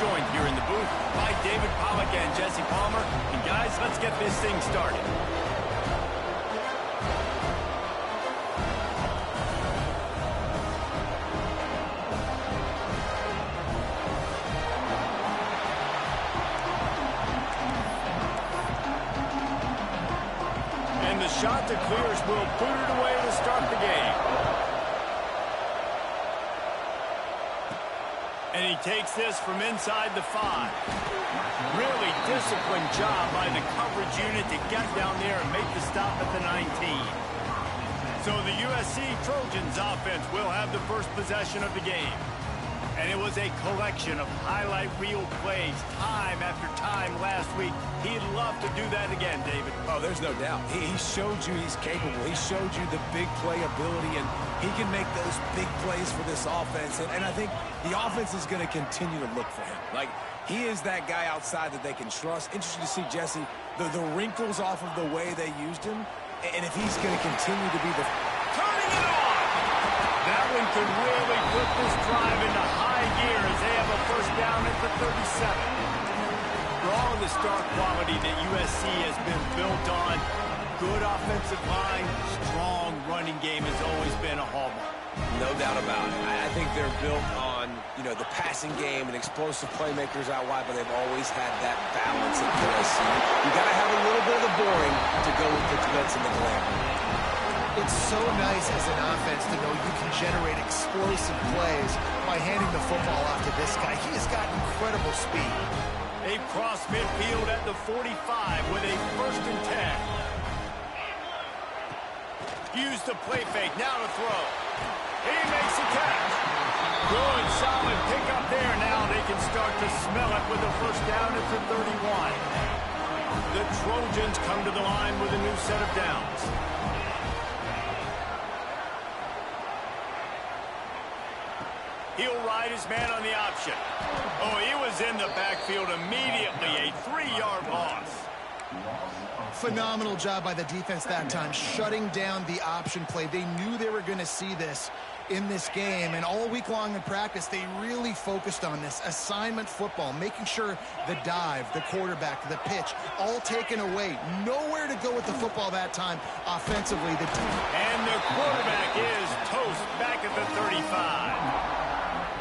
joined here in the booth by David Pollack and Jesse Palmer. And guys, let's get this thing started. And the shot to clears will put it away to start the game. And he takes this from inside the 5. Really disciplined job by the coverage unit to get down there and make the stop at the 19. So the USC Trojans offense will have the first possession of the game. And it was a collection of highlight reel plays time after time last week. He'd love to do that again, David. Oh, there's no doubt. He showed you he's capable. He showed you the big play ability, and he can make those big plays for this offense. And I think the offense is going to continue to look for him. Like, he is that guy outside that they can trust. Interesting to see, Jesse, the wrinkles off of the way they used him, and if he's going to continue to be the... Turning it on! That one could really put this drive into high gear as they have a first down at the 37. For all of the star quality that USC has been built on, good offensive line, strong running game has always been a hallmark. No doubt about it. I think they're built on, you know, the passing game and explosive playmakers out wide, but they've always had that balance at USC. You got to have a little bit of the boring to go with the glitz and the glamour. It's so nice as an offense to know you can generate explosive plays by handing the football off to this guy. He has got incredible speed. They cross midfield at the 45 with a 1st and 10. Use the play fake, now to throw. He makes a catch. Good, solid pickup there. Now they can start to smell it with a first down at the 31. The Trojans come to the line with a new set of downs. He'll ride his man on the option. Oh, he was in the backfield immediately. A 3-yard loss. Phenomenal job by the defense that time, shutting down the option play. They knew they were going to see this in this game, and all week long in practice, they really focused on this assignment football, making sure the dive, the quarterback, the pitch, all taken away. Nowhere to go with the football that time offensively. And the quarterback is toast back at the 35.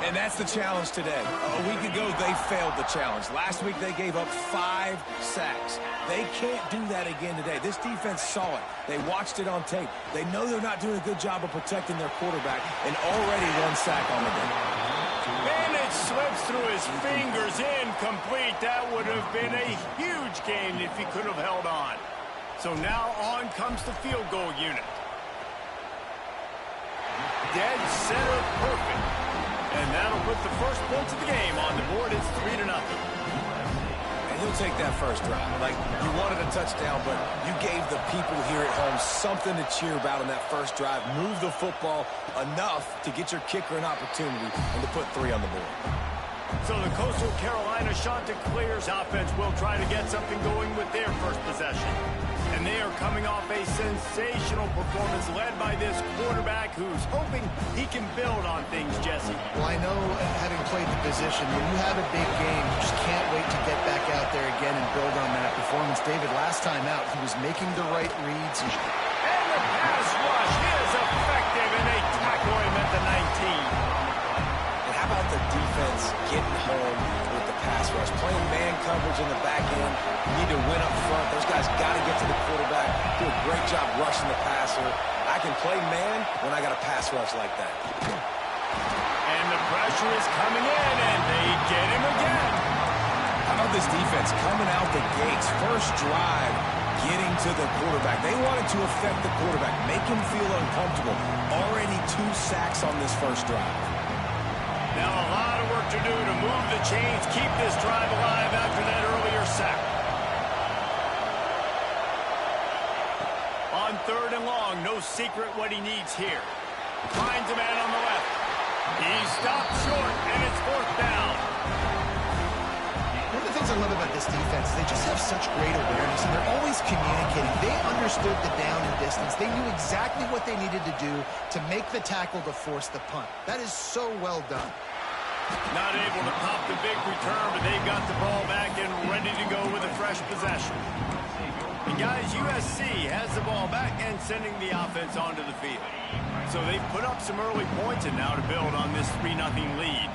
And that's the challenge today. A week ago, they failed the challenge. Last week, they gave up 5 sacks. They can't do that again today. This defense saw it. They watched it on tape. They know they're not doing a good job of protecting their quarterback, and already 1 sack on the day. And it slips through his fingers, incomplete. That would have been a huge gain if he could have held on. So now on comes the field goal unit. Dead center perfect. And that'll put the first points of the game on the board. It's 3-0. And he'll take that first drive. Like, you wanted a touchdown, but you gave the people here at home something to cheer about in that first drive. Move the football enough to get your kicker an opportunity and to put 3 on the board. So the Coastal Carolina Chanticleers offense will try to get something going with their first possession. And they are coming off a sensational performance led by this quarterback who's hoping he can build on things, Jesse. Well, I know, having played the position, when you have a big game, you just can't wait to get back out there again and build on that performance. David, last time out, he was making the right reads. And the pass rush is effective, and they tackle him at the 19. And how about the defense getting home with the pass rush? Playing man coverage in the back end. You need to win up front. Those guys got to get to the quarterback. Do a great job rushing the passer. I can play man when I got a pass rush like that. And the pressure is coming in, and they get him again. How about this defense coming out the gates? First drive, getting to the quarterback. They wanted to affect the quarterback, make him feel uncomfortable. Already 2 sacks on this first drive. Now a lot of work to do to move the chains, keep this drive alive after that earlier sack. On 3rd and long, no secret what he needs here. Finds a man on the left. He stopped short, and it's 4th down. One of the things I love about this defense, they just have such great awareness, and they're always communicating. They understood the down and distance. They knew exactly what they needed to do to make the tackle to force the punt. That is so well done. Not not able to pop the big return, but they got the ball back and ready to go with a fresh possession. And guys, USC has the ball back and sending the offense onto the field. So they've put up some early points and now to build on this 3-0 lead.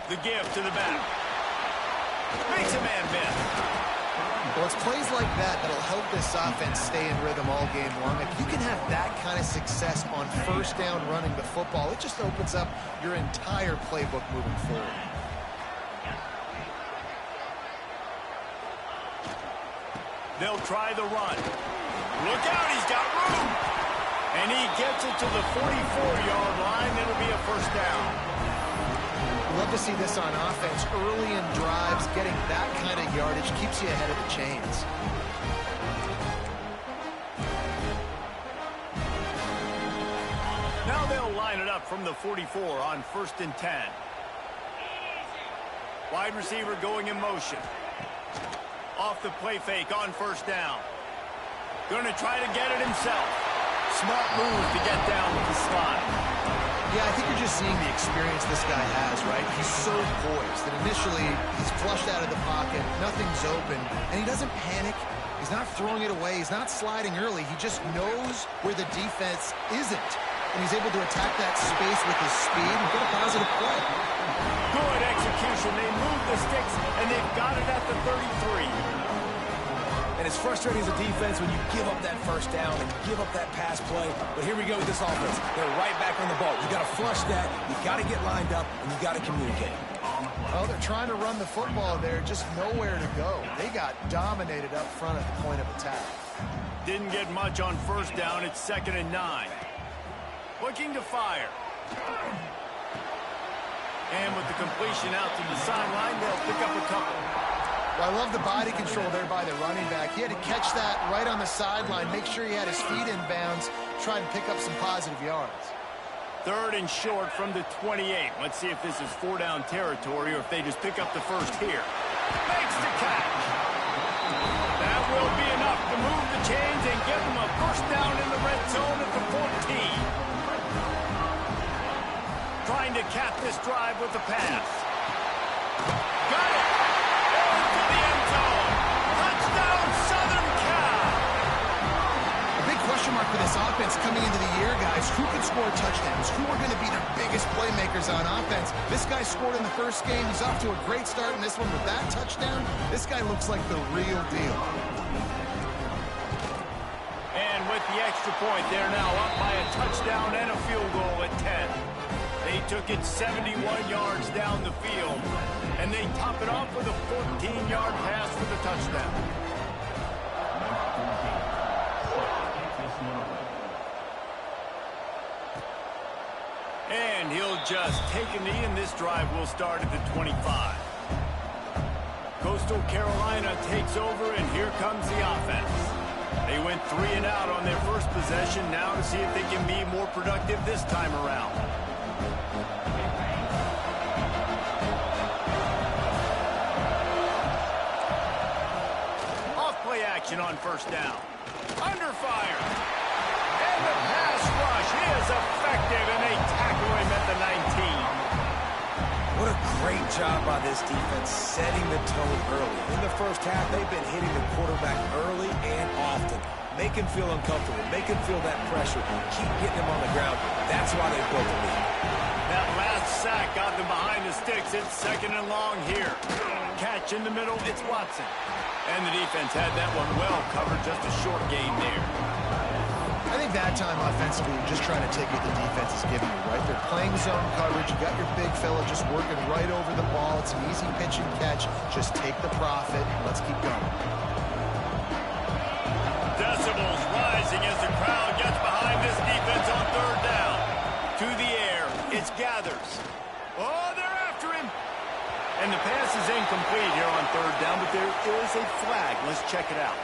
The give to the back. Makes a man miss. Well, it's plays like that that'll help this offense stay in rhythm all game long. If you can have that kind of success on first down running the football, it just opens up your entire playbook moving forward. They'll try the run. Look out, he's got room. And he gets it to the 44-yard line. It'll be a first down. Love to see this on offense. Early in drives, getting that kind of yardage keeps you ahead of the chains. Now they'll line it up from the 44 on 1st and 10. Wide receiver going in motion. Off the play fake on first down. Going to try to get it himself. Smart move to get down with the slide. Yeah, I think you're just seeing the experience this guy has, right? He's so poised that initially he's flushed out of the pocket, nothing's open, and he doesn't panic. He's not throwing it away. He's not sliding early. He just knows where the defense isn't, and he's able to attack that space with his speed and get a positive play. Good execution. They move the sticks, and they've got it at the 33. And it's frustrating as a defense when you give up that first down and give up that pass play. But here we go with this offense. They're right back on the ball. You got to flush that. You got to get lined up, and you got to communicate. Well, they're trying to run the football there, just nowhere to go. They got dominated up front at the point of attack. Didn't get much on first down. It's 2nd and 9. Looking to fire. And with the completion out to the sideline, they'll pick up a couple. Well, I love the body control there by the running back. He had to catch that right on the sideline, make sure he had his feet in bounds, try and pick up some positive yards. 3rd and short from the 28. Let's see if this is 4-down territory or if they just pick up the first here. Makes the catch. That will be enough to move the chains and give them a first down in the red zone at the 14. Trying to cap this drive with the pass. Got it. To the end zone. Touchdown, Southern Cal. A big question mark for this offense coming into the year, guys. Who could score touchdowns? Who are going to be their biggest playmakers on offense? This guy scored in the first game. He's off to a great start in this one with that touchdown. This guy looks like the real deal. And with the extra point, they're now up by a touchdown and a field goal at 10. They took it 71 yards down the field, and they top it off with a 14-yard pass for the touchdown. And he'll just take a knee, and this drive will start at the 25. Coastal Carolina takes over, and here comes the offense. They went 3 and out on their first possession, now to see if they can be more productive this time around. Off-play action on first down. Under fire. And the pass rush is effective, and they tackle him at the 19. What a great job by this defense setting the tone early. In the first half, they've been hitting the quarterback early and often. Make him feel uncomfortable. Make him feel that pressure. Keep getting him on the ground. That's why they built the lead. That last sack got them behind the sticks. It's 2nd and long here. Catch in the middle. It's Watson. And the defense had that one well covered. Just a short gain there. I think that time offensively, you're just trying to take what the defense is giving you, right? They're playing zone coverage. You got your big fella just working right over the ball. It's an easy pitch and catch. Just take the profit. Let's keep going. Decibels rising as the crowd gets behind this defense on 3rd down. To the air. It's Gathers. Oh, they're after him. And the pass is incomplete here on 3rd down, but there is a flag. Let's check it out.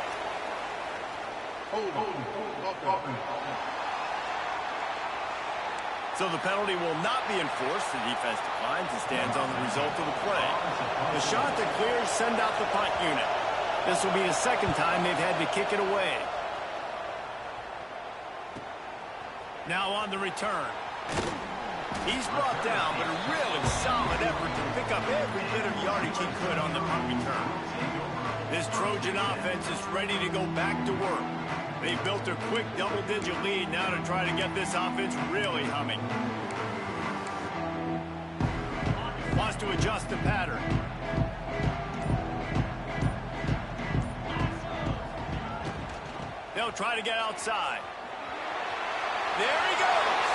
So the penalty will not be enforced. The defense declines and stands on the result of the play. The shot that clears send out the punt unit. This will be the 2nd time they've had to kick it away. Now on the return. He's brought down, but a really solid effort to pick up every bit of yardage he could on the punt return. This Trojan offense is ready to go back to work. They built a quick double-digit lead now to try to get this offense really humming. Wants to adjust the pattern. They'll try to get outside. There he goes.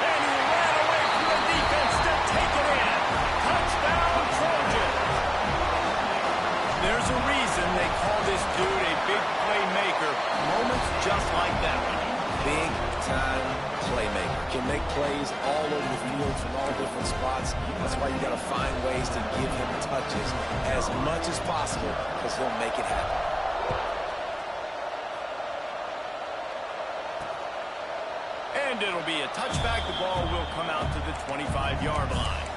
And he ran away from the defense to take it in. Touchdown, Trojans. There's a reason they call this dude a big playmaker. Moments just like that one. Big-time playmaker. Can make plays all over the field from all different spots. That's why you got to find ways to give him touches as much as possible, because he'll make it happen. And it'll be a touchback. The ball will come out to the 25-yard line.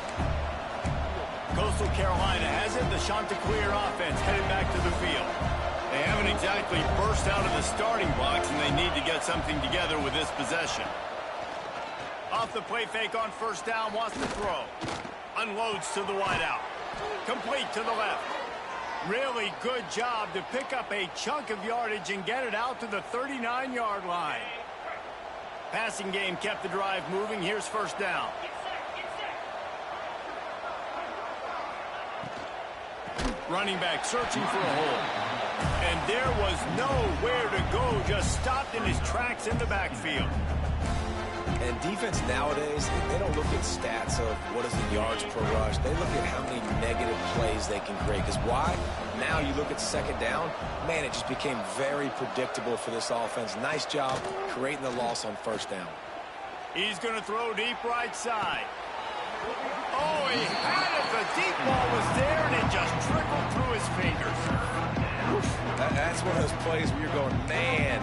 Coastal Carolina has it. The Chanticleer offense headed back to the field. They haven't exactly burst out of the starting blocks, and they need to get something together with this possession. Off the play fake on first down, wants to throw. Unloads to the wideout. Complete to the left. Really good job to pick up a chunk of yardage and get it out to the 39-yard line. Passing game kept the drive moving. Here's first down. Running back searching for a hole. And there was nowhere to go, just stopped in his tracks in the backfield. And defense nowadays, they don't look at stats of what is the yards per rush. They look at how many negative plays they can create. Because why? Now you look at second down, man, it just became very predictable for this offense. Nice job creating the loss on first down. He's going to throw deep right side. Oh, he had it. The deep ball was there, and it just trickled through his fingers. That's one of those plays where you're going, man,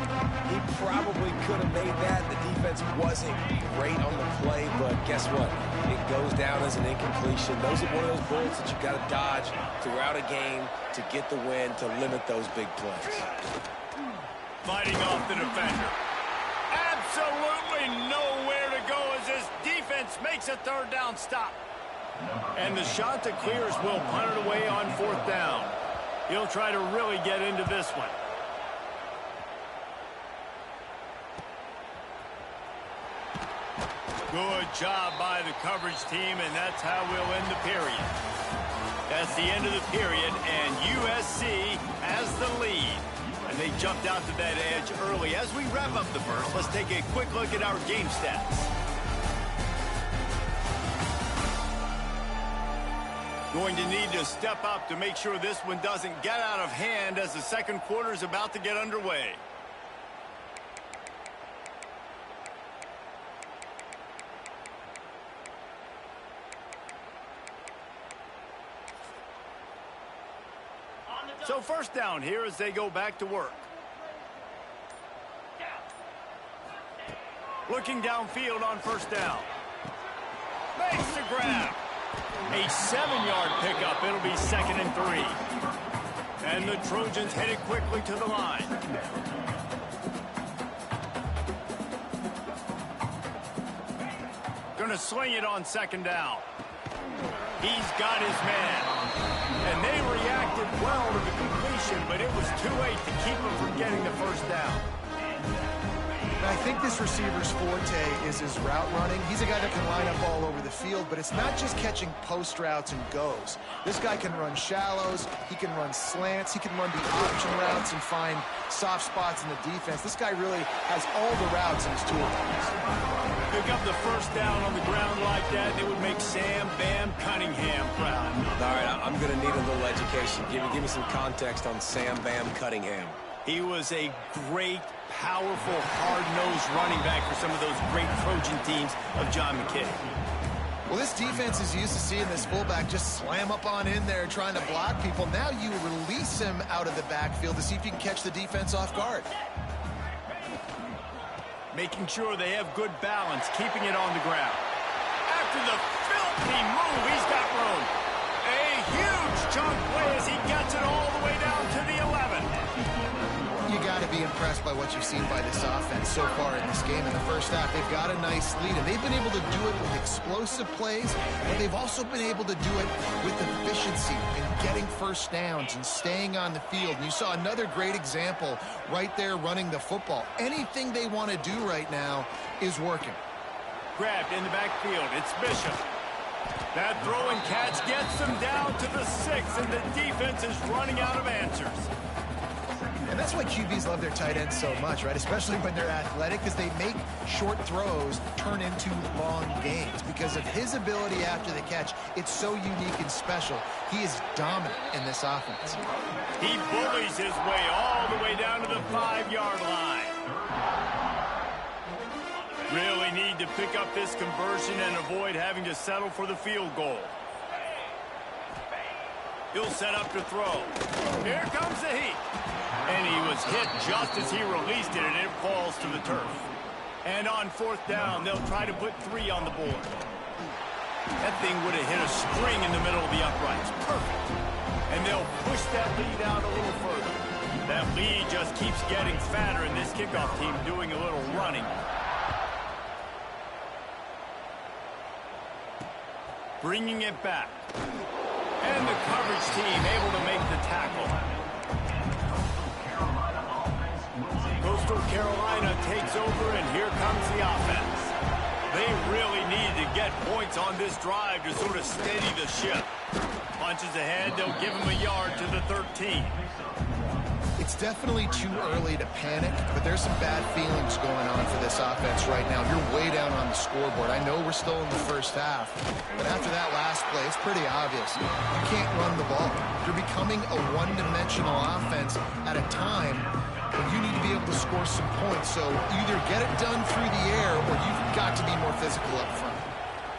he probably could have made that. The defense wasn't great on the play, but guess what? It goes down as an incompletion. Those are one of those bullets that you've got to dodge throughout a game to get the win, to limit those big plays. Fighting off the defender. Absolutely nowhere to go as this defense makes a third down stop. And the Chanticleers will punt it away on fourth down. He'll try to really get into this one. Good job by the coverage team, and that's how we'll end the period. That's the end of the period, and USC has the lead. And they jumped out to that edge early. As we wrap up the first, let's take a quick look at our game stats. Going to need to step up to make sure this one doesn't get out of hand as the second quarter is about to get underway. So first down here as they go back to work. Looking downfield on first down. Makes the grab. A 7-yard pickup. It'll be 2nd and 3. And the Trojans headed quickly to the line. Gonna sling it on 2nd down. He's got his man. And they reacted well to the completion, but it was too late to keep him from getting the first down. I think this receiver's forte is his route running. He's a guy that can line up all over the field, but it's not just catching post routes and goes. This guy can run shallows, he can run slants, he can run the option routes and find soft spots in the defense. This guy really has all the routes in his toolbox. Pick up the first down on the ground like that, it would make Sam Bam Cunningham proud. All right, I'm going to need a little education. Give me some context on Sam Bam Cunningham. He was a great, powerful, hard-nosed running back for some of those great Trojan teams of John McKay. Well, this defense is used to seeing this fullback just slam up on in there trying to block people. Now you release him out of the backfield to see if you can catch the defense off guard. Making sure they have good balance, keeping it on the ground. After the filthy move, he's got room. A huge chunk play as he gets it all the way down to the 11. You got to be in impressed by what you've seen by this offense so far in this game. In the first half, they've got a nice lead, and they've been able to do it with explosive plays, but they've also been able to do it with efficiency and getting first downs and staying on the field. And you saw another great example right there running the football. Anything they want to do right now is working. Grabbed in the backfield. It's Bishop. That throw and catch gets them down to the 6, and the defense is running out of answers. And that's why QBs love their tight ends so much, right? Especially when they're athletic, because they make short throws turn into long gains. Because of his ability after the catch, it's so unique and special. He is dominant in this offense. He bullies his way all the way down to the 5-yard line. Really need to pick up this conversion and avoid having to settle for the field goal. He'll set up to throw. Here comes the heat. And he was hit just as he released it, and it falls to the turf. And on 4th down, they'll try to put 3 on the board. That thing would have hit a string in the middle of the uprights. Perfect. And they'll push that lead out a little further. That lead just keeps getting fatter, and this kickoff team doing a little running. Bringing it back. And the coverage team able to make the tackle. Coastal Carolina takes over, and here comes the offense. They really need to get points on this drive to sort of steady the ship. Punches ahead, they'll give him a yard to the 13. It's definitely too early to panic, but there's some bad feelings going on for this offense right now. You're way down on the scoreboard. I know we're still in the first half, but after that last play, it's pretty obvious. You can't run the ball. You're becoming a one-dimensional offense at a time when you need to be able to score some points. So either get it done through the air, or you've got to be more physical up front.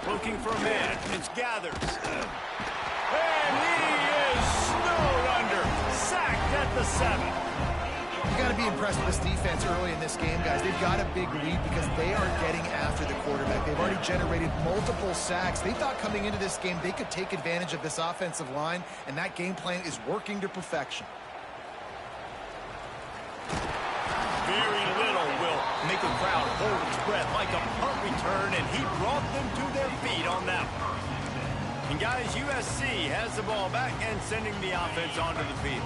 Looking for a man. It's Gathers. And he is snowed under. Sacked at the 7. You got to be impressed with this defense early in this game, guys. They've got a big lead because they are getting after the quarterback. They've already generated multiple sacks. They thought coming into this game they could take advantage of this offensive line, and that game plan is working to perfection. Very little will make a crowd hold its breath like a punt return, and he brought them to their feet on that one. And guys, USC has the ball back and sending the offense onto the field.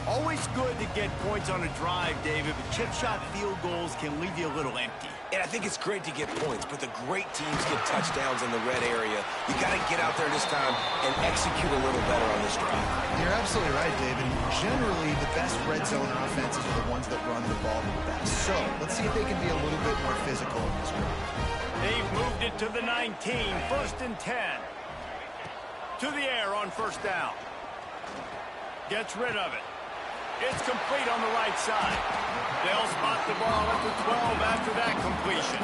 Always good to get points on a drive, David, but chip shot field goals can leave you a little empty. And I think it's great to get points, but the great teams get touchdowns in the red area. You got to get out there this time and execute a little better on this drive. You're absolutely right, David. Generally, the best red zone offenses are the ones that run the ball the best. So let's see if they can be a little bit more physical in this drive. They've moved it to the 19, 1st and 10. To the air on 1st down. Gets rid of it. It's complete on the right side. They'll spot the ball at the 12 after that completion.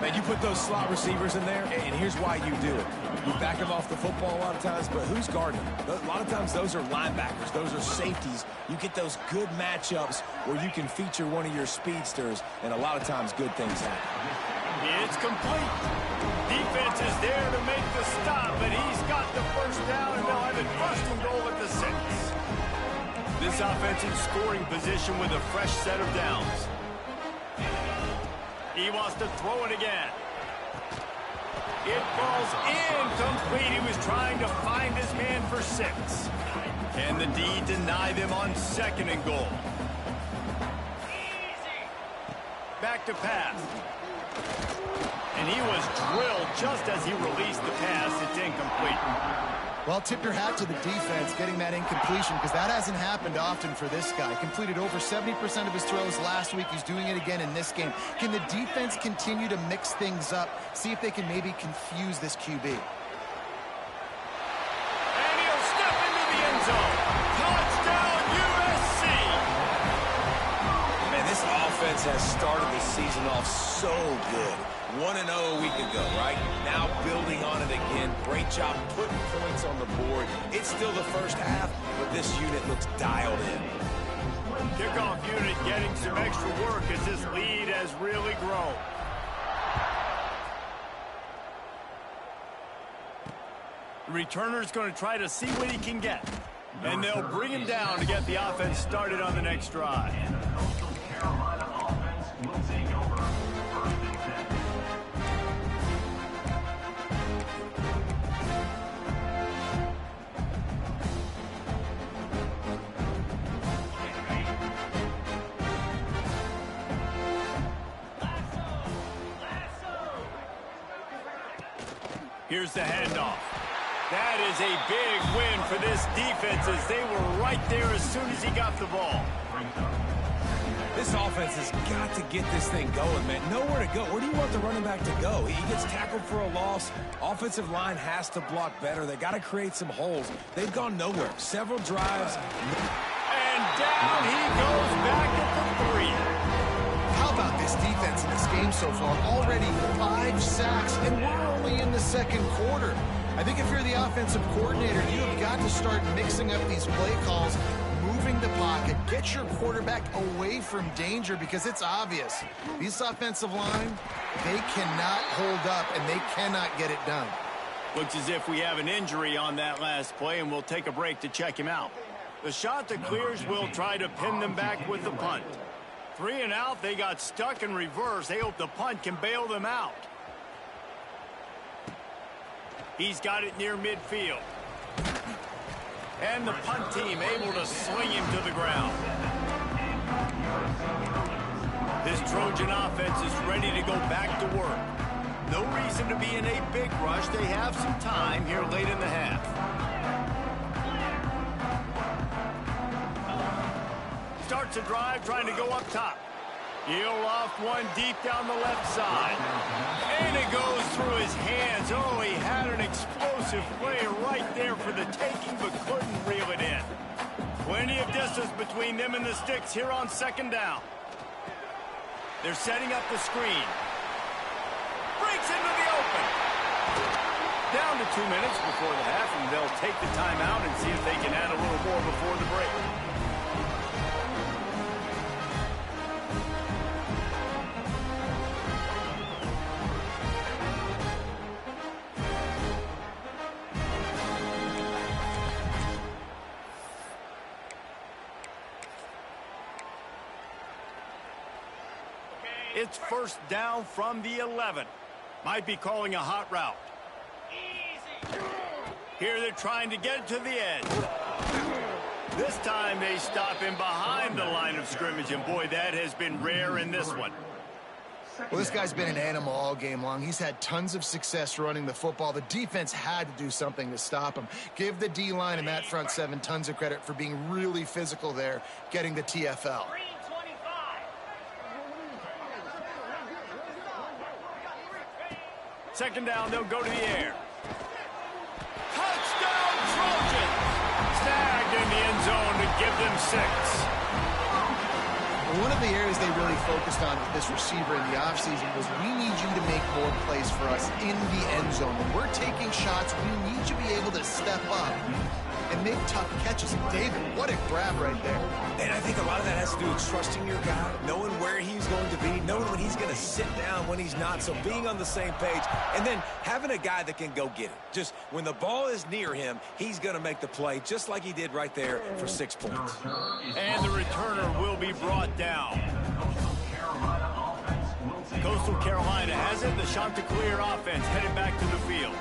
Man, you put those slot receivers in there, and here's why you do it. You back them off the football a lot of times, but who's guarding them? A lot of times those are linebackers. Those are safeties. You get those good matchups where you can feature one of your speedsters, and a lot of times good things happen. It's complete. Defense is there to make the stop, but he's got the 1st down, and they'll have it 1st and goal at the 6. This offensive scoring position with a fresh set of downs. He wants to throw it again. It falls incomplete. He was trying to find his man for 6. And the D deny them on 2nd and goal. Back to pass. And he was drilled just as he released the pass. It's incomplete. Well, tip your hat to the defense getting that incompletion, because that hasn't happened often for this guy. Completed over 70% of his throws last week. He's doing it again in this game. Can the defense continue to mix things up? See if they can maybe confuse this QB. And he'll step into the end zone. Touchdown, USC! Man, this offense has started the season off so good. 1-0 a week ago, right? Now building on it again. Great job putting points on the board. It's still the first half, but this unit looks dialed in. Kickoff unit getting some extra work as this lead has really grown. The returner's going to try to see what he can get. And they'll bring him down to get the offense started on the next drive. Here's the handoff. That is a big win for this defense as they were right there as soon as he got the ball. This offense has got to get this thing going, man. Nowhere to go. Where do you want the running back to go? He gets tackled for a loss. Offensive line has to block better. They got to create some holes. They've gone nowhere. Several drives. And down he goes back at the 3. How about this defense in this game so far? Already 5 sacks, and we're only in the second quarter. I think if you're the offensive coordinator, you have got to start mixing up these play calls, moving the pocket, get your quarterback away from danger, because it's obvious. This offensive line, they cannot hold up, and they cannot get it done. Looks as if we have an injury on that last play, and we'll take a break to check him out. The Chanticleers will try to pin them back with the punt. 3 and out, they got stuck in reverse. They hope the punt can bail them out. He's got it near midfield. And the punt team able to swing him to the ground. This Trojan offense is ready to go back to work. No reason to be in a big rush. They have some time here late in the half. Starts a drive trying to go up top. He'll loft one deep down the left side. And it goes through his hands. Oh, he had an explosive play right there for the taking, but couldn't reel it in. Plenty of distance between them and the sticks here on second down. They're setting up the screen. Breaks into the open. Down to 2 minutes before the half, and they'll take the timeout and see if they can add a little more before the break. It's first down from the 11. Might be calling a hot route. Here they're trying to get to the edge. This time they stop him behind the line of scrimmage, and boy, that has been rare in this one. Well, this guy's been an animal all game long. He's had tons of success running the football. The defense had to do something to stop him. Give the D-line and that front 7 tons of credit for being really physical there, getting the TFL. Second down, they'll go to the air. Touchdown, Trojans! Snagged in the end zone to give them 6. One of the areas they really focused on with this receiver in the offseason was, we need you to make more plays for us in the end zone. When we're taking shots, we need you to be able to step up and make tough catches. And David, what a grab right there. And I think a lot of that has to do with trusting your guy, knowing where he's going to be, knowing when he's going to sit down, when he's not, so being on the same page, and then having a guy that can go get it. Just when the ball is near him, he's going to make the play, just like he did right there for 6 points. And the returner will be brought down. Coastal Carolina has it. The Chanticleer offense headed back to the field.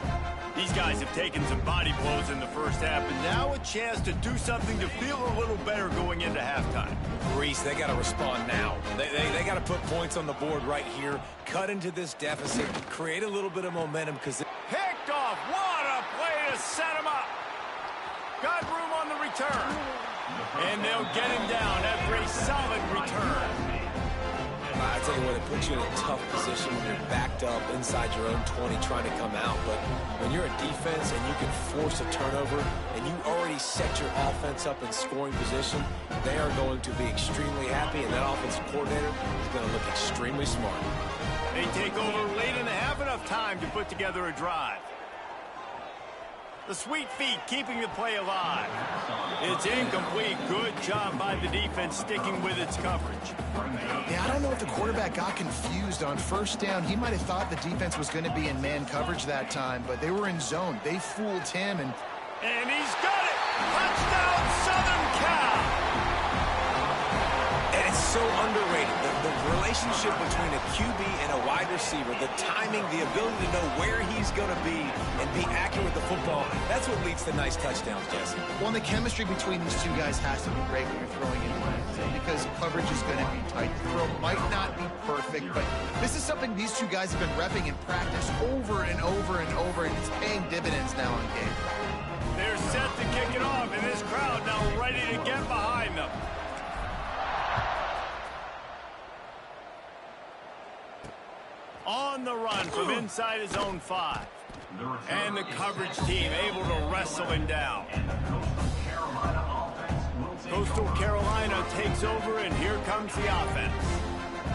These guys have taken some body blows in the first half, and now a chance to do something to feel a little better going into halftime. Reese, they got to respond now. They got to put points on the board right here, cut into this deficit, create a little bit of momentum. Picked off. What a play to set him up. Got room on the return. And they'll get him down after a solid return. I tell you what, it puts you in a tough position when you're backed up inside your own 20 trying to come out. But when you're a defense and you can force a turnover and you already set your offense up in scoring position, they are going to be extremely happy, and that offensive coordinator is going to look extremely smart. They take over late in the half, enough time to put together a drive. The sweet feet keeping the play alive. It's incomplete. Good job by the defense sticking with its coverage. Yeah, I don't know if the quarterback got confused on first down. He might have thought the defense was going to be in man coverage that time, but they were in zone. They fooled him. And he's got it. Touchdown, Southern Cal. And it's so underrated. The relationship between a QB and a wide receiver, the timing, the ability to know where he's going to be and be accurate with the football, that's what leads to nice touchdowns, Jesse. Well, and the chemistry between these two guys has to be great when you're throwing in because coverage is going to be tight. The throw might not be perfect, but this is something these two guys have been repping in practice over and over and over, and it's paying dividends now on game. They're set to kick it off, and this crowd now ready to get behind them. On the run from inside his own 5. And the coverage team able to wrestle him down. Coastal Carolina takes over, and here comes the offense.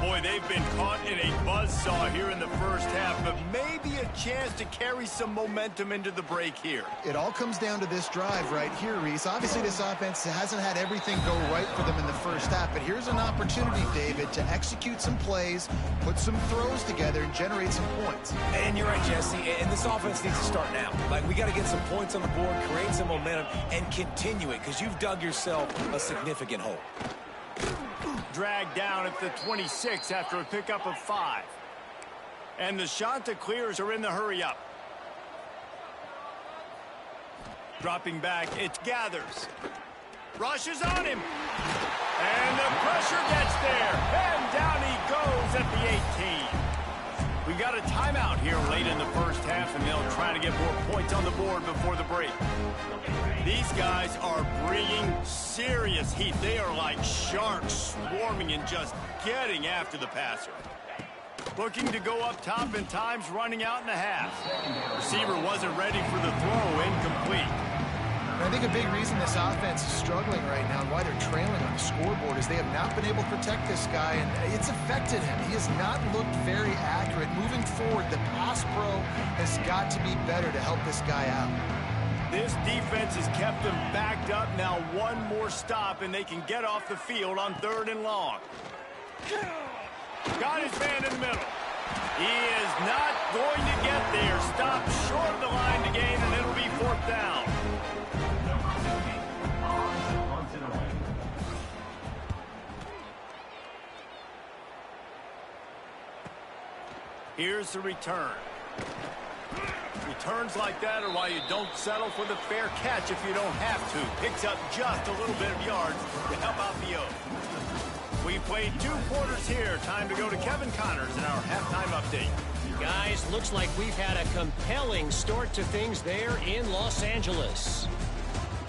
Boy, they've been caught in a buzzsaw here in the first half, but maybe a chance to carry some momentum into the break here. It all comes down to this drive right here, Reese. Obviously, this offense hasn't had everything go right for them in the first half, but here's an opportunity, David, to execute some plays, put some throws together, and generate some points. And you're right, Jesse, and this offense needs to start now. Like, we got to get some points on the board, create some momentum, and continue it, because you've dug yourself a significant hole. Dragged down at the 26 after a pickup of 5. And the Chanticleers are in the hurry-up. Dropping back, it's Gathers. Rushes on him. And the pressure gets there. And down he goes at the 18. We got a timeout here late in the first half, and they'll try to get more points on the board before the break. These guys are bringing serious heat. They are like sharks swarming and just getting after the passer. Looking to go up top, and time's running out in the half. Receiver wasn't ready for the throw, incomplete. And I think a big reason this offense is struggling right now and why they're trailing on the scoreboard is they have not been able to protect this guy, and it's affected him. He has not looked very accurate. Moving forward, the pass pro has got to be better to help this guy out. This defense has kept them backed up. Now one more stop, and they can get off the field on 3rd and long. Got his man in the middle. He is not going to get there. Stopped short of the line to gain, and it'll be 4th down. Here's the return. Returns like that are why you don't settle for the fair catch if you don't have to. Picks up just a little bit of yards to help out the O. We played 2 quarters here. Time to go to Kevin Connors in our halftime update. Guys, looks like we've had a compelling start to things there in Los Angeles.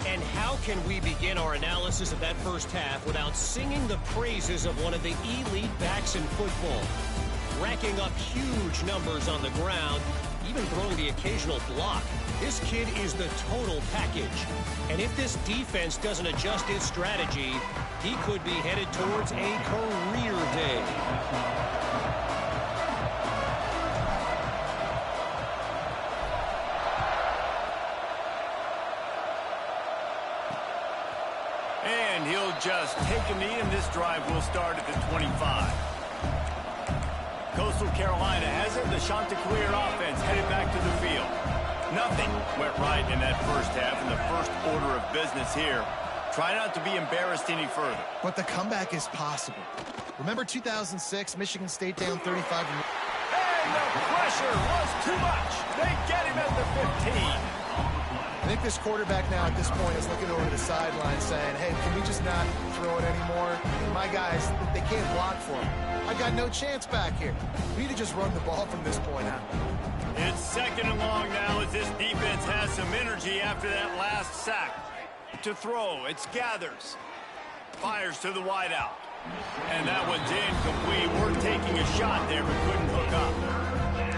And how can we begin our analysis of that first half without singing the praises of one of the elite backs in football? Racking up huge numbers on the ground, even throwing the occasional block. This kid is the total package. And if this defense doesn't adjust its strategy, he could be headed towards a career day. And he'll just take a knee, and this drive will start at the 25. Coastal Carolina has it. The Chanticleer offense headed back to the field. Nothing went right in that first half, in the first order of business here. Try not to be embarrassed any further. But the comeback is possible. Remember 2006, Michigan State down 35. And the pressure was too much. They get him at the 15. I think this quarterback now at this point is looking over the sideline saying, hey, can we just not throw it anymore? My guys, they can't block for him. I got no chance back here. We need to just run the ball from this point out. It's 2nd and long now as this defense has some energy after that last sack. To throw, it's Gathers. Fires to the wideout. And that one's incomplete. We're taking a shot there, but couldn't hook up.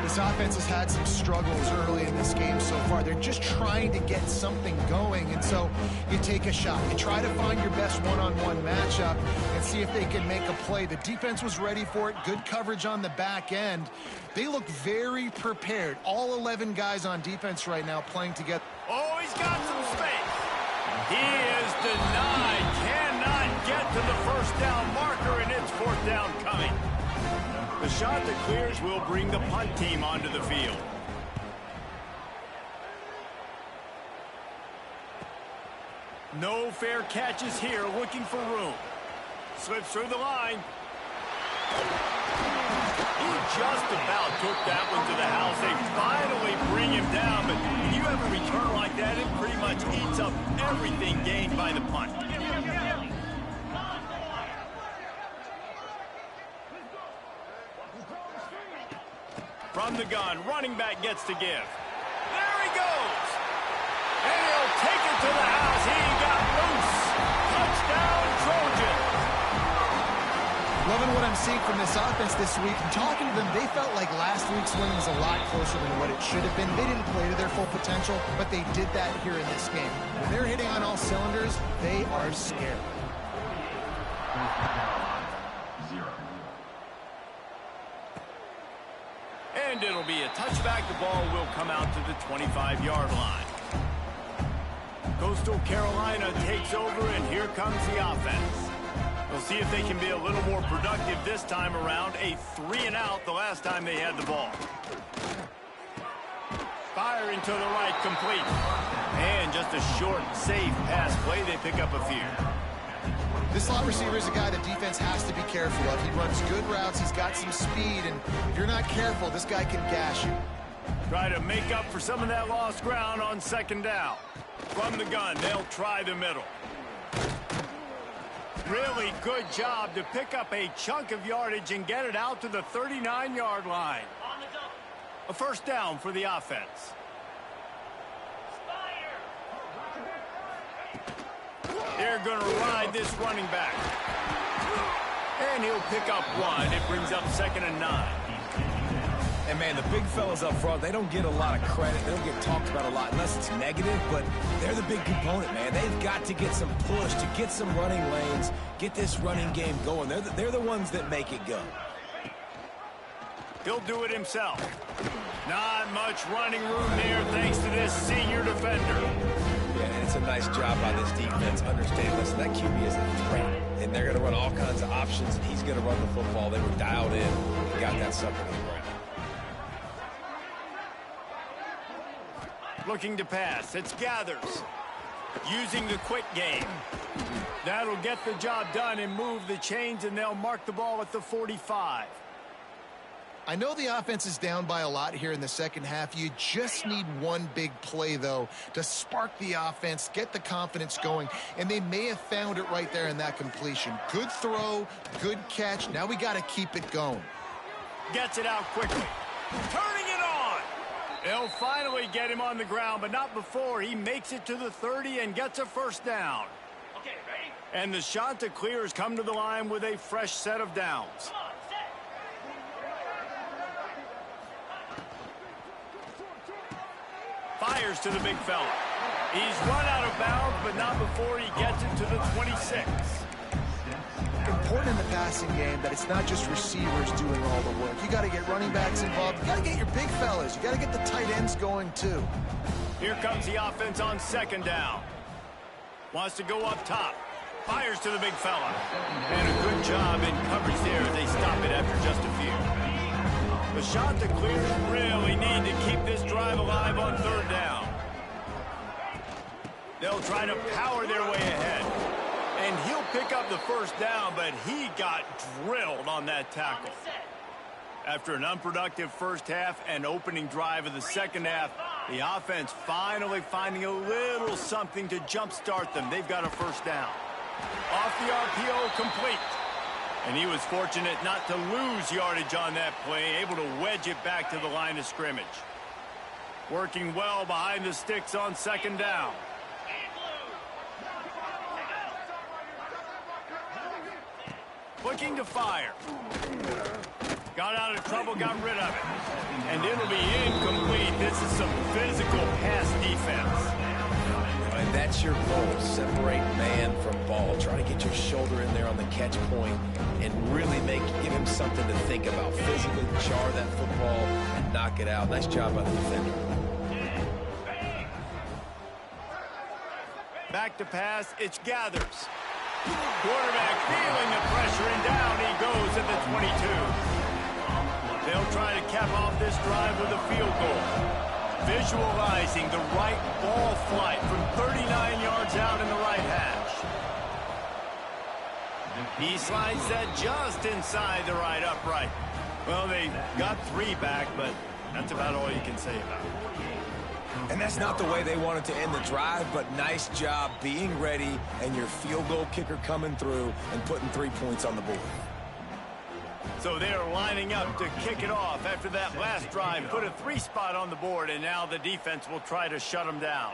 This offense has had some struggles early in this game so far. They're just trying to get something going, and so you take a shot. You try to find your best one-on-one matchup and see if they can make a play. The defense was ready for it. Good coverage on the back end. They look very prepared. All 11 guys on defense right now playing together. Oh, he's got some space. He is denied. Cannot get to the first down marker, and it's 4th down coming. The Chanticleers will bring the punt team onto the field. No fair catches here, looking for room. Slips through the line. He just about took that one to the house. They finally bring him down, but when you have a return like that, it pretty much eats up everything gained by the punt. From the gun, running back gets to give. There he goes. And he'll take it to the house. He got loose. Touchdown, Trojan. Loving what I'm seeing from this offense this week. And talking to them, they felt like last week's win was a lot closer than what it should have been. They didn't play to their full potential, but they did that here in this game. When they're hitting on all cylinders, they are scared. And it'll be a touchback. The ball will come out to the 25-yard line. Coastal Carolina takes over, and here comes the offense. We'll see if they can be a little more productive this time around. A 3-and-out the last time they had the ball. Firing to the right, complete. And just a short, safe pass play. They pick up a few. This slot receiver is a guy the defense has to be careful of. He runs good routes. He's got some speed, and if you're not careful, this guy can gash you. Try to make up for some of that lost ground on second down. From the gun, they'll try the middle. Really good job to pick up a chunk of yardage and get it out to the 39-yard line. A first down for the offense. They're going to ride this running back. And he'll pick up one. It brings up 2nd and 9. And, man, the big fellas up front, they don't get a lot of credit. They don't get talked about a lot unless it's negative, but they're the big component, man. They've got to get some push, to get some running lanes, get this running game going. They're the ones that make it go. He'll do it himself. Not much running room there thanks to this senior defender. Yeah, and it's a nice job by this defense understanding, listen, that QB is a threat, and they're going to run all kinds of options, and he's going to run the football. They were dialed in and got that sucker to the ground. Looking to pass. It's Gathers. Using the quick game. That'll get the job done and move the chains, and they'll mark the ball at the 45. I know the offense is down by a lot here in the second half. You just need one big play, though, to spark the offense, get the confidence going, and they may have found it right there in that completion. Good throw, good catch. Now we got to keep it going. Gets it out quickly. Turning it on. They'll finally get him on the ground, but not before he makes it to the 30 and gets a first down. Okay, ready? And the Chanticleers come to the line with a fresh set of downs. Fires to the big fella. He's run out of bounds, but not before he gets it to the 26. Important in the passing game that it's not just receivers doing all the work. You got to get running backs involved. You got to get your big fellas. You got to get the tight ends going too. Here comes the offense on second down. Wants to go up top. Fires to the big fella. And a good job in coverage there as they stop it after just a few. The Chanticleers really need to keep this drive alive on third down. They'll try to power their way ahead. And he'll pick up the first down, but he got drilled on that tackle. After an unproductive first half and opening drive of the second half, the offense finally finding a little something to jumpstart them. They've got a first down. Off the RPO, complete. And he was fortunate not to lose yardage on that play, able to wedge it back to the line of scrimmage. Working well behind the sticks on second down. Looking to fire. Got out of trouble, got rid of it. And it'll be incomplete. This is some physical pass defense. And that's your goal, separate man from ball. Try to get your shoulder in there on the catch point and really give him something to think about. Physically jar that football and knock it out. Nice job by the defender. Back to pass, it's Gathers. Quarterback feeling the pressure, and down he goes at the 22. They'll try to cap off this drive with a field goal. Visualizing the right ball flight from 39 yards out in the right hash. He slides that just inside the right upright. Well, they got 3 back, but that's about all you can say about it. And that's not the way they wanted to end the drive, but nice job being ready and your field goal kicker coming through and putting 3 points on the board. So they're lining up to kick it off after that last drive. Put a 3 spot on the board, and now the defense will try to shut them down.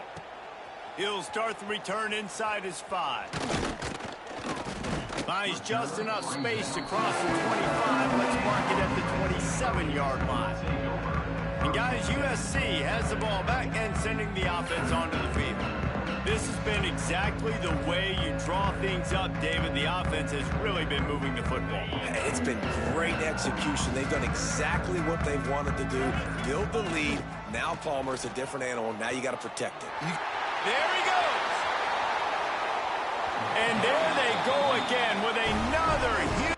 He'll start the return inside his 5. Finds just enough space to cross the 25. Let's mark it at the 27-yard line. And guys, USC has the ball back and sending the offense onto the field. This has been exactly the way you draw things up, David. The offense has really been moving the football. It's been great execution. They've done exactly what they've wanted to do. Build the lead. Now Palmer's a different animal. Now you got to protect it. There he goes. And there they go again with another huge...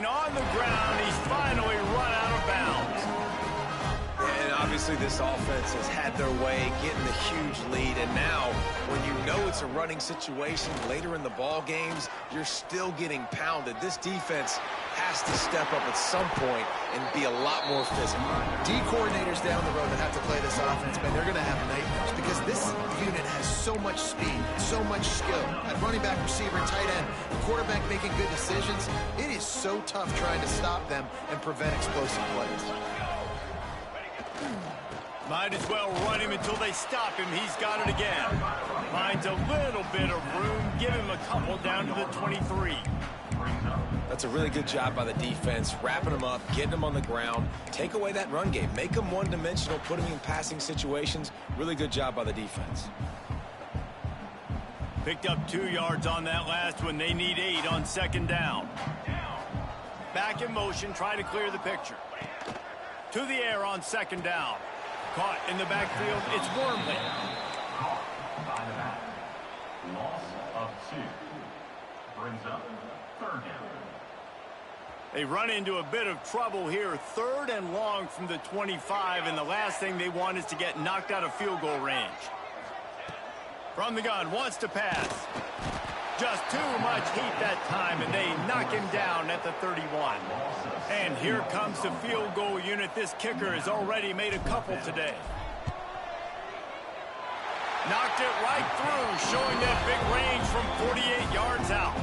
On the ground, he's finally run out of bounds. And obviously this offense has had their way, getting the huge lead. And now, when you know it's a running situation later in the ball games, you're still getting pounded. This defense has to step up at some point and be a lot more physical. D coordinators down the road that have to play this offense, man, they're going to have nightmares because this unit has so much speed, so much skill. At running back, receiver, tight end, the quarterback making good decisions. It is so tough trying to stop them and prevent explosive plays. Might as well run him until they stop him. He's got it again. Finds a little bit of room. Give him a couple down to the 23. That's a really good job by the defense, wrapping them up, getting them on the ground. Take away that run game. Make them one-dimensional, put them in passing situations. Really good job by the defense. Picked up 2 yards on that last one. They need 8 on second down. Back in motion, try to clear the picture. To the air on second down. Caught in the backfield. It's Wormley. Loss of 2. Brings up third down. They run into a bit of trouble here. 3rd and long from the 25, and the last thing they want is to get knocked out of field goal range. From the gun, wants to pass. Just too much heat that time, and they knock him down at the 31. And here comes the field goal unit. This kicker has already made a couple today. Knocked it right through, showing that big range from 48 yards out.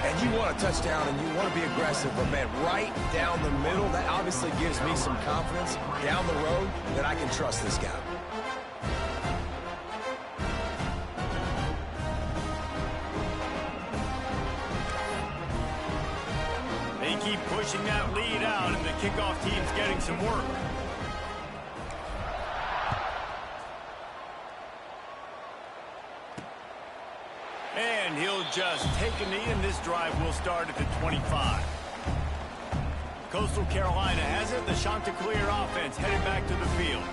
And you want a touchdown and you want to be aggressive, but man, right down the middle, that obviously gives me some confidence down the road that I can trust this guy. They keep pushing that lead out, and the kickoff team's getting some work. And he'll just take a knee, and this drive will start at the 25. Coastal Carolina has it. The Chanticleer offense headed back to the field.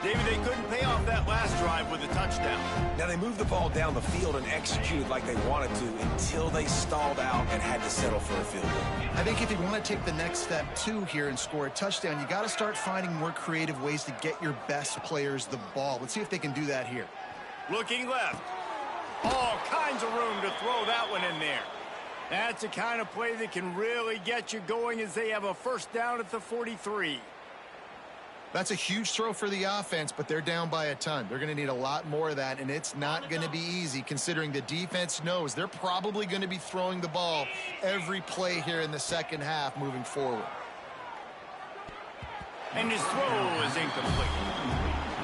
David, they couldn't pay off that last drive with a touchdown. Now, they moved the ball down the field and executed like they wanted to until they stalled out and had to settle for a field goal. I think if you want to take the next step, too, here and score a touchdown, you got to start finding more creative ways to get your best players the ball. Let's see if they can do that here. Looking left. All kinds of room to throw that one in there. That's the kind of play that can really get you going as they have a first down at the 43. That's a huge throw for the offense, but they're down by a ton. They're going to need a lot more of that, and it's not going to be easy considering the defense knows they're probably going to be throwing the ball every play here in the second half moving forward. And his throw is incomplete.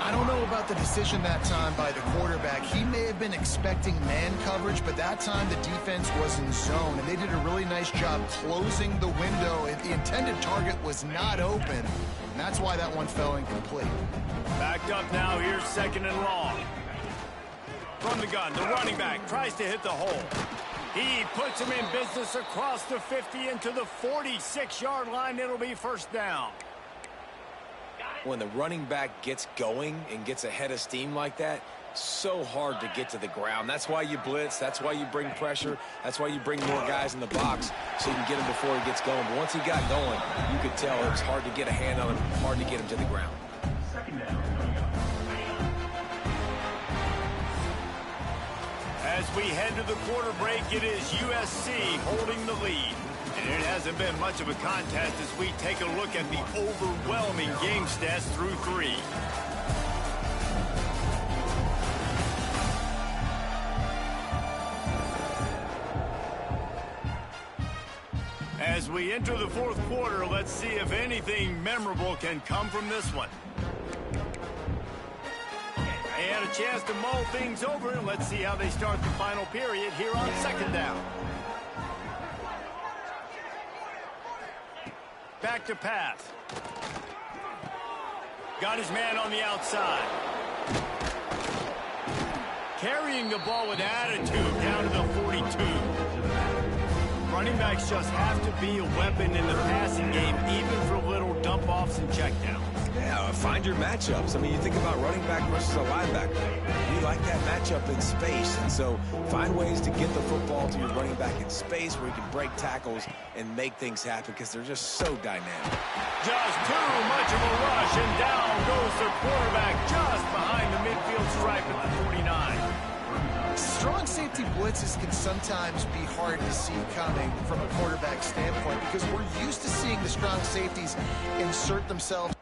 I don't know about the decision that time by the quarterback. He may have been expecting man coverage, but that time the defense was in zone, and they did a really nice job closing the window. The intended target was not open, and that's why that one fell incomplete. Backed up now. Here's second and long. From the gun, the running back tries to hit the hole. He puts him in business across the 50 into the 46-yard line. It'll be first down. when the running back gets going and gets ahead of steam like that, so hard to get to the ground. That's why you blitz. That's why you bring pressure. That's why you bring more guys in the box so you can get him before he gets going. But once he got going, you could tell it was hard to get a hand on him, hard to get him to the ground. Second down. As we head to the quarter break, it is USC holding the lead. And it hasn't been much of a contest as we take a look at the overwhelming game stats through 3. As we enter the fourth quarter, let's see if anything memorable can come from this one. And a chance to mull things over, and let's see how they start the final period here on second down. Back to pass. Got his man on the outside. Carrying the ball with attitude down to the 42. Running backs just have to be a weapon in the passing game, even for little dump-offs and checkdowns. Yeah, find your matchups. I mean, you think about running back versus a linebacker. You like that matchup in space, and so find ways to get the football to your running back in space where you can break tackles and make things happen because they're just so dynamic. Just too much of a rush, and down goes the quarterback just behind the midfield stripe at the 49. Strong safety blitzes can sometimes be hard to see coming from a quarterback standpoint because we're used to seeing the strong safeties insert themselves.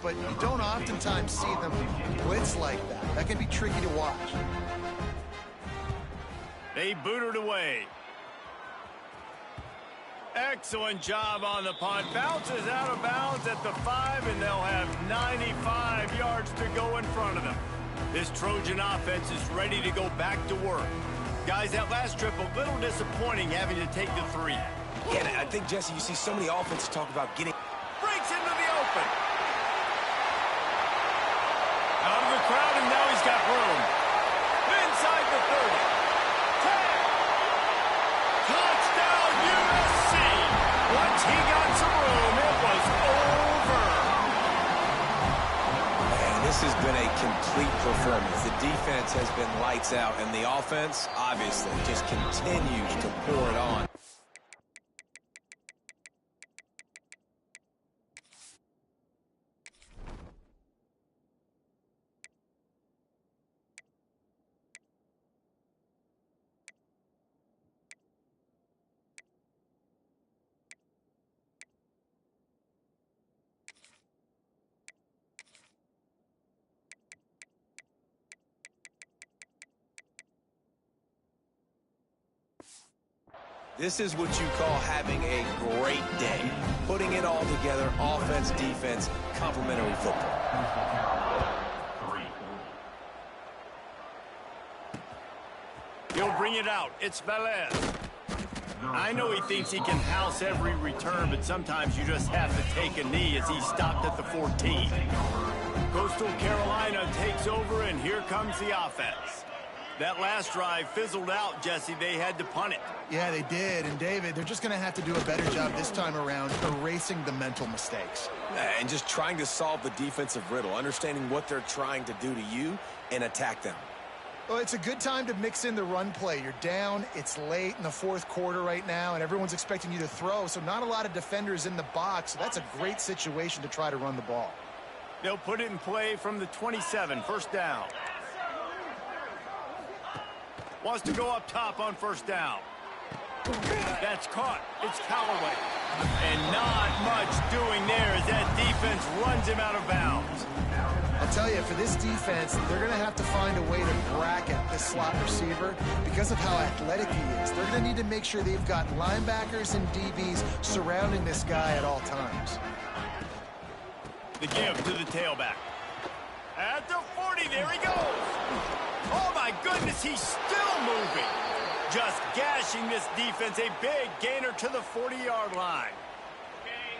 But you don't oftentimes see them blitz like that. That can be tricky to watch. They booted away. Excellent job on the punt. Bounces out of bounds at the 5, and they'll have 95 yards to go in front of them. This Trojan offense is ready to go back to work. Guys, that last trip, a little disappointing having to take the 3. Yeah, I think, Jesse, you see so many offenses talk about getting... Breaks into the complete performance. The defense has been lights out, and the offense, obviously, just continues to pour it on. This is what you call having a great day. Putting it all together, offense, defense, complementary football. He'll bring it out. It's Velez. I know he thinks he can house every return, but sometimes you just have to take a knee as he stopped at the 14. Coastal Carolina takes over, and here comes the offense. That last drive fizzled out, Jesse. They had to punt it. Yeah, they did. And, David, they're just going to have to do a better job this time around erasing the mental mistakes. And just trying to solve the defensive riddle, understanding what they're trying to do to you and attack them. Well, it's a good time to mix in the run play. You're down, it's late in the fourth quarter right now, and everyone's expecting you to throw, so not a lot of defenders in the box. So that's a great situation to try to run the ball. They'll put it in play from the 27, first down. Wants to go up top on first down. That's caught. It's Callaway. And not much doing there as that defense runs him out of bounds. I'll tell you, for this defense, they're going to have to find a way to bracket this slot receiver because of how athletic he is. They're going to need to make sure they've got linebackers and DBs surrounding this guy at all times. The give to the tailback. At the 40, there he goes. Oh, my goodness, he's still moving. Just gashing this defense, a big gainer to the 40-yard line.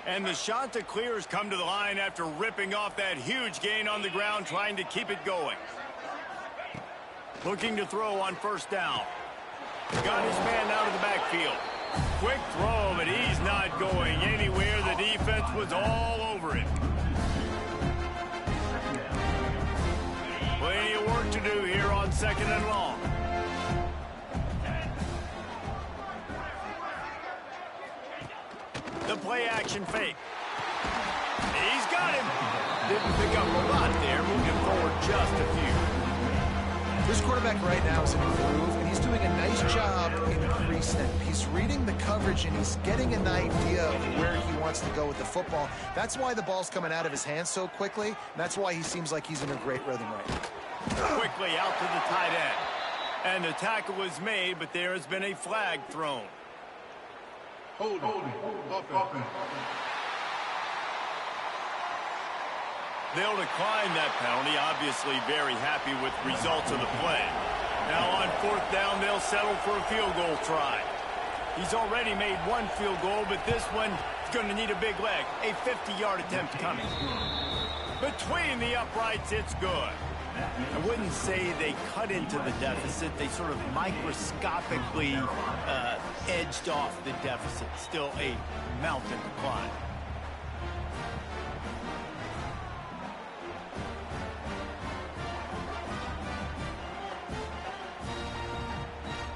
And the Chanticleers come to the line after ripping off that huge gain on the ground, trying to keep it going. Looking to throw on first down. Got his man out of the backfield. Quick throw, but he's not going anywhere. The defense was all over it. Plenty of work to do here on second and long. The play action fake. He's got him. Didn't pick up a lot there, moving forward just a few. This quarterback right now is in a groove, and he's doing a nice job in pre-snap. He's reading the coverage, and he's getting an idea of where he wants to go with the football. That's why the ball's coming out of his hands so quickly, and that's why he seems like he's in a great rhythm right now. Quickly out to the tight end. And the tackle was made, but there has been a flag thrown. Hold offense. They'll decline that penalty, obviously very happy with results of the play. Now on fourth down, they'll settle for a field goal try. He's already made one field goal, but this one is going to need a big leg. A 50-yard attempt coming. Between the uprights, it's good. I wouldn't say they cut into the deficit. They sort of microscopically edged off the deficit. Still a mountain to climb.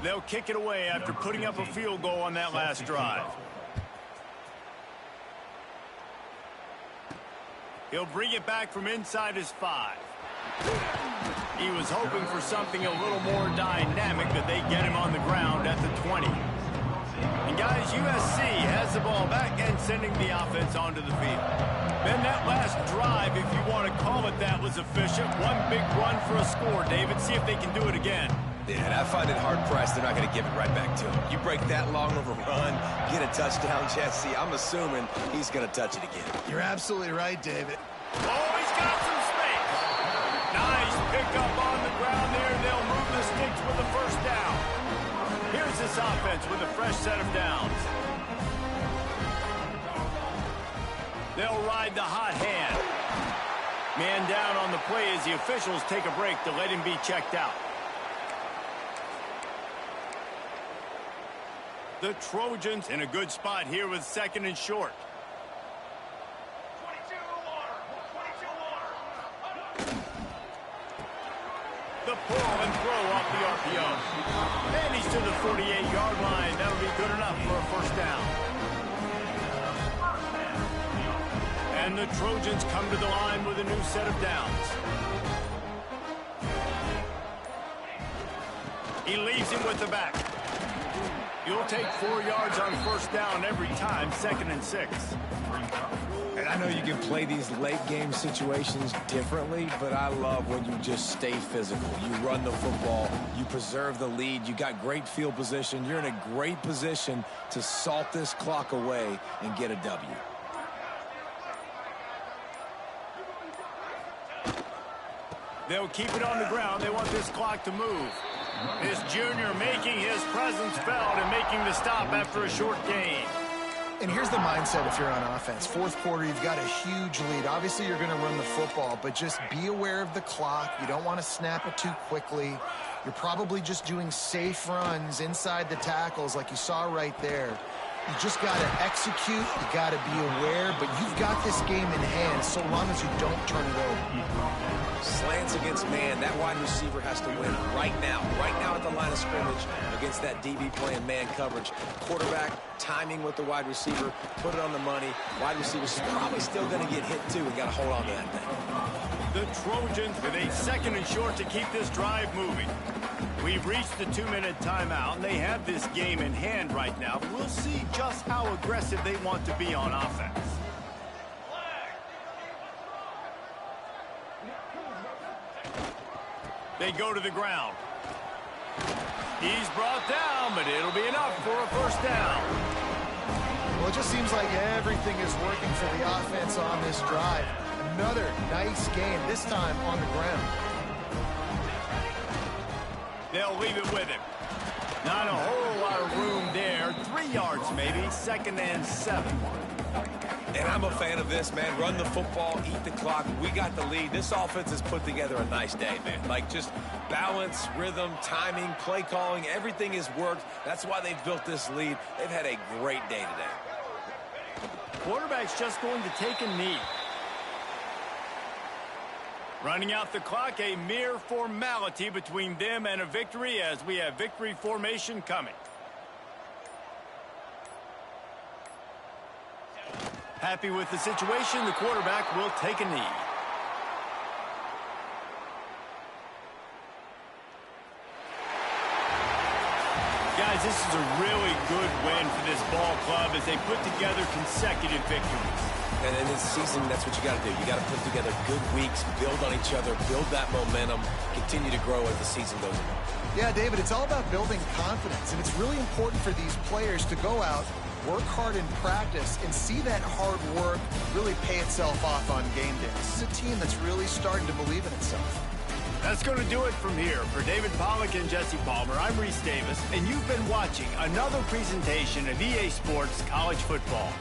They'll kick it away after putting up a field goal on that last drive. He'll bring it back from inside his 5. He was hoping for something a little more dynamic, but they get him on the ground at the 20. And guys, USC has the ball back and sending the offense onto the field. Then that last drive, if you want to call it that, was efficient. One big run for a score, David. See if they can do it again. Yeah, and I find it hard-pressed they're not going to give it right back to him. You break that long of a run, get a touchdown, Jesse, I'm assuming he's going to touch it again. You're absolutely right, David. Oh, he's got some space. Nice pickup on the ground there. They'll move the sticks with the first down. Here's this offense with a fresh set of downs. They'll ride the hot hand. Man down on the play as the officials take a break to let him be checked out. The Trojans in a good spot here with second and short. ball and throw off the RPO. And he's to the 48-yard line. That'll be good enough for a first down. And the Trojans come to the line with a new set of downs. He leaves him with the back. You'll take 4 yards on first down every time, 2nd and 6. And I know you can play these late game situations differently, but I love when you just stay physical. You run the football, you preserve the lead, you got great field position. You're in a great position to salt this clock away and get a W. They'll keep it on the ground. They want this clock to move. This junior making his presence felt and making the stop after a short gain. And here's the mindset if you're on offense. Fourth quarter, you've got a huge lead. Obviously, you're going to run the football, but just be aware of the clock. You don't want to snap it too quickly. You're probably just doing safe runs inside the tackles like you saw right there. You just got to execute. You got to be aware, but you've got this game in hand so long as you don't turn it over. Slants against man, that wide receiver has to win right now at the line of scrimmage against that DB playing man coverage. Quarterback, timing with the wide receiver, put it on the money. Wide receiver's probably still going to get hit too. We got to hold on to that thing. The Trojans with a 2nd and short to keep this drive moving. We've reached the 2-minute timeout, and they have this game in hand right now. We'll see just how aggressive they want to be on offense. They go to the ground. He's brought down, but it'll be enough for a first down. Well, it just seems like everything is working for the offense on this drive. Another nice game, this time on the ground. They'll leave it with him. Not a whole lot of room there. 3 yards maybe, 2nd and 7. And I'm a fan of this, man. Run the football, eat the clock. We got the lead. This offense has put together a nice day, man. Like just balance, rhythm, timing, play calling, everything has worked. That's why they've built this lead. They've had a great day today. Quarterback's just going to take a knee. Running out the clock, a mere formality between them and a victory as we have victory formation coming. Happy with the situation, the quarterback will take a knee. Guys, this is a really good win for this ball club as they put together consecutive victories. And in this season, that's what you got to do. You got to put together good weeks, build on each other, build that momentum, continue to grow as the season goes on. Yeah, David, it's all about building confidence, and it's really important for these players to go out, work hard in practice, and see that hard work really pay itself off on game day. This is a team that's really starting to believe in itself. That's going to do it from here. For David Pollack and Jesse Palmer, I'm Reese Davis, and you've been watching another presentation of EA Sports College Football.